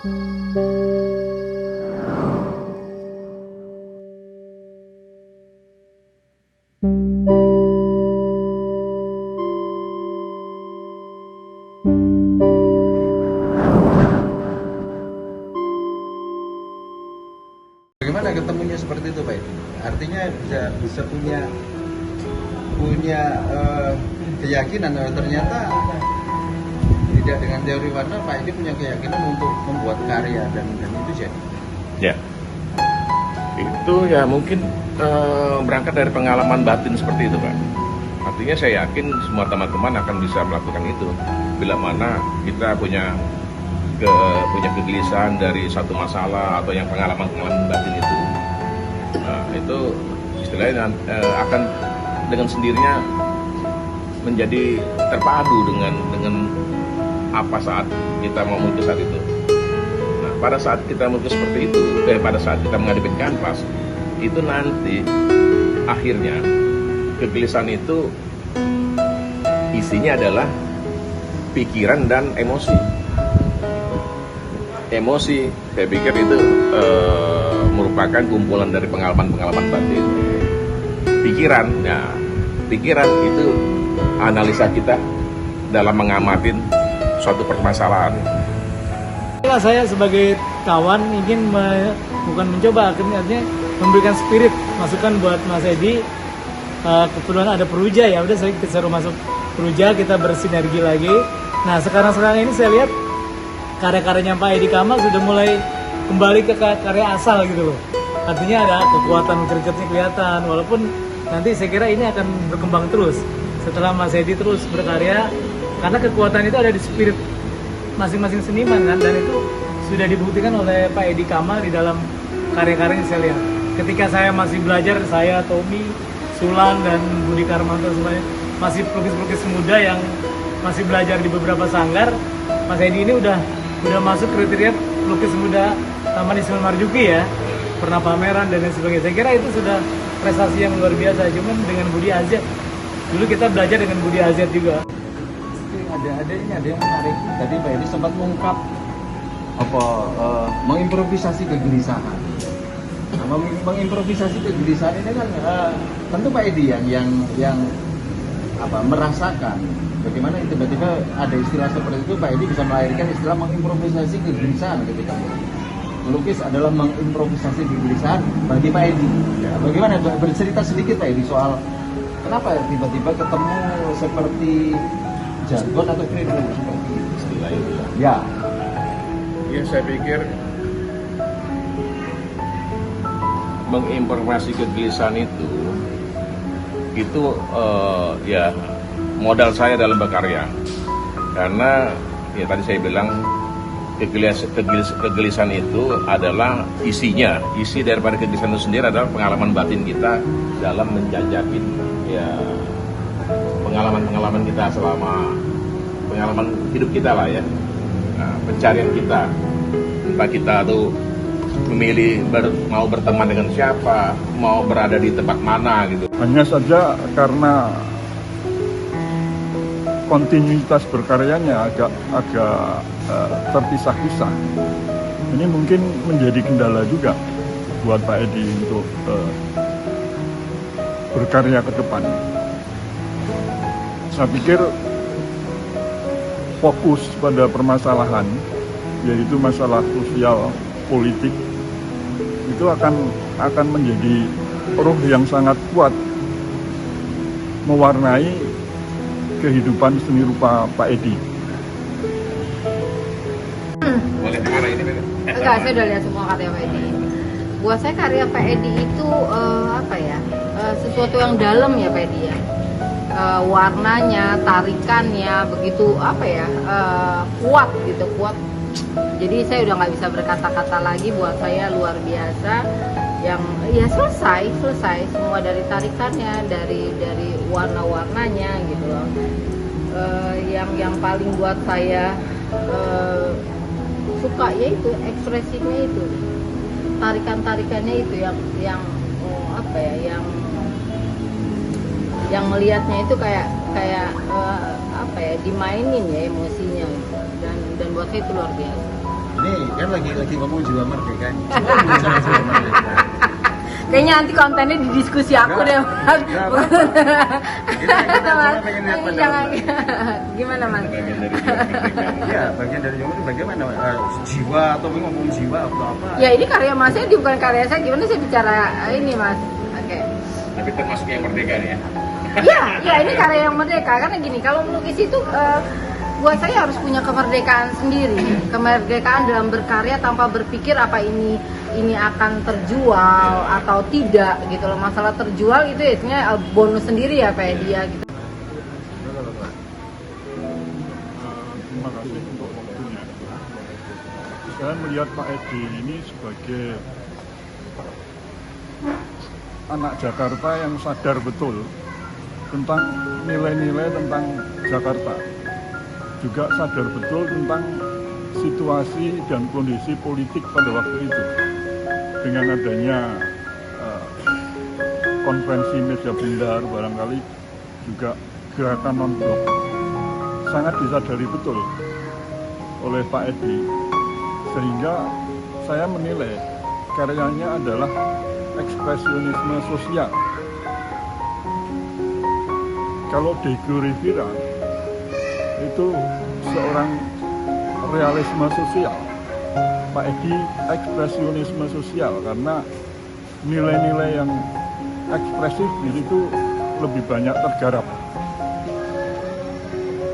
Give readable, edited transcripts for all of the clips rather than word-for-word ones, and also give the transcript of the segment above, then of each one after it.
Bagaimana ketemunya seperti itu, Pak? Artinya bisa punya keyakinan ternyata tidak dengan teori warna, Pak Edi punya keyakinan untuk membuat karya dan itu jadi. Ya, itu ya mungkin berangkat dari pengalaman batin seperti itu, Pak. Artinya saya yakin semua teman-teman akan bisa melakukan itu bila mana kita punya kegelisahan dari satu masalah atau yang pengalaman batin itu. Nah, itu istilahnya akan dengan sendirinya menjadi terpadu dengan apa saat kita mau melukis saat itu. Nah, pada saat kita melukis seperti itu, pada saat kita menghadapi kanvas, itu nanti akhirnya kegelisahan itu isinya adalah pikiran dan emosi. Emosi, saya pikir itu merupakan kumpulan dari pengalaman-pengalaman batin. Pikiran itu analisa kita dalam mengamatin suatu permasalahan. Saya sebagai kawan ingin bukan mencoba, artinya memberikan spirit, masukan buat Mas Edi. Kebetulan ada Peruja ya, udah saya suruh masuk Peruja, kita bersinergi lagi. Nah sekarang ini saya lihat karya-karyanya Pak Edi Kamal sudah mulai kembali ke karya asal gitu loh. Artinya ada kekuatan gergetnya kelihatan, walaupun nanti saya kira ini akan berkembang terus setelah Mas Edi terus berkarya, karena kekuatan itu ada di spirit masing-masing seniman kan, dan itu sudah dibuktikan oleh Pak Edi Kamal di dalam karya-karyanya saya lihat. Ketika saya masih belajar, saya, Tommy, Sulan, dan Budi Karmanto semuanya masih pelukis-pelukis muda yang masih belajar di beberapa sanggar, Mas Edi ini udah masuk kriteria pelukis muda Taman Ismail Marzuki ya, pernah pameran dan lain sebagainya. Saya kira itu sudah prestasi yang luar biasa. Cuman dengan Budi Azad, dulu kita belajar dengan Budi Azad juga. Ada yang menarik. Tadi Pak Edi sempat mengungkap mengimprovisasi kegelisahan. Nah, mengimprovisasi kegelisahan ini kan tentu Pak Edi yang merasakan bagaimana tiba-tiba ada istilah seperti itu. Pak Edi bisa melahirkan istilah mengimprovisasi kegelisahan ketika melukis adalah mengimprovisasi kegelisahan bagi Pak Edi. Ya, bagaimana bercerita sedikit Pak Edi soal kenapa tiba-tiba ketemu seperti jargon atau kredo seperti Istilah itu. ya. Ya saya pikir mengimprovisasi kegelisahan itu ya modal saya dalam berkarya, karena ya tadi saya bilang kegelisahan itu adalah isi daripada kegelisahan itu sendiri adalah pengalaman batin kita dalam menjajakin ya pengalaman kita selama pengalaman hidup kita lah ya. Nah, pencarian kita, entah kita tuh memilih mau berteman dengan siapa, mau berada di tempat mana gitu. Hanya saja karena kontinuitas berkaryanya agak terpisah-pisah. Ini mungkin menjadi kendala juga buat Pak Edi untuk berkarya ke depan. Saya pikir fokus pada permasalahan, yaitu masalah sosial, politik, itu akan menjadi ruh yang sangat kuat mewarnai kehidupan seni rupa Pak Edi. Boleh karya ini Pak? Enggak, saya udah lihat semua karya Pak Edi. Buat saya karya Pak Edi itu sesuatu yang dalam ya Pak Edi ya. Warnanya, tarikannya begitu kuat gitu, kuat. Jadi saya udah nggak bisa berkata-kata lagi, buat saya luar biasa. Yang ya selesai semua dari tarikannya, dari warna-warnanya gitu loh. Yang paling buat saya suka yaitu ekspresinya itu, tarikannya itu yang melihatnya itu kayak dimainin ya emosinya gitu. Dan buat saya itu luar biasa. Ini kan lagi ngomong jiwa merdeka. Jiwa merdeka. Kayaknya nanti kontennya di diskusi aku deh, Mas. Jangan. Gimana, Mas? Bagian dari mereka. Iya, bagian dari jiwa itu bagaimana? Jiwa atau ngomong jiwa atau apa? Ya ini karya Mas Edi, bukan karya saya. Gimana saya bicara ini, Mas? Oke. Tapi termasuk yang merdeka nih ya. Iya, ini karya yang merdeka. Karena gini, kalau melukis itu buat saya harus punya kemerdekaan sendiri. Kemerdekaan dalam berkarya tanpa berpikir apa ini akan terjual atau tidak gitu loh. Masalah terjual itu ya bonus sendiri ya Pak Edi ya gitu. Terima kasih untuk waktunya. Saya melihat Pak Edi ini sebagai anak Jakarta yang sadar betul tentang nilai-nilai tentang Jakarta. Juga sadar betul tentang situasi dan kondisi politik pada waktu itu. Dengan adanya konferensi meja bundar, barangkali juga gerakan non-blok, sangat disadari betul oleh Pak Edi, sehingga saya menilai karyanya adalah ekspresionisme sosial. Kalau Diego Rivera itu seorang realisme sosial, Pak Edi ekspresionisme sosial, karena nilai-nilai yang ekspresif di situ lebih banyak tergarap.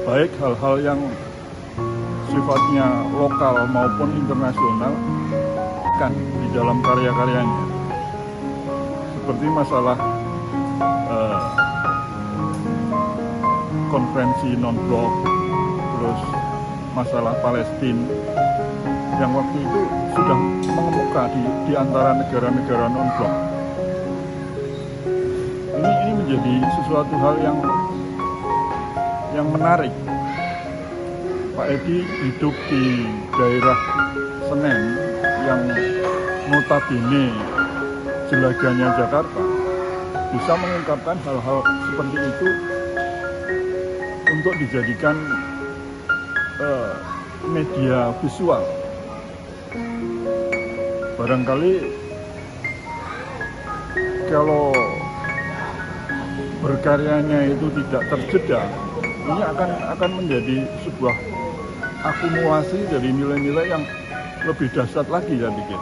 Baik hal-hal yang sifatnya lokal maupun internasional kan di dalam karya-karyanya. Seperti masalah konferensi non-blok, terus masalah Palestina yang waktu itu sudah mengemuka di antara negara-negara non-blok. Ini menjadi sesuatu hal yang menarik. Pak Edi hidup di daerah Senen yang notabene jelaganya Jakarta, bisa mengungkapkan hal-hal seperti itu untuk dijadikan media visual. Barangkali kalau berkaryanya itu tidak terjeda, ini akan menjadi sebuah akumulasi dari nilai-nilai yang lebih dahsyat lagi, saya pikir.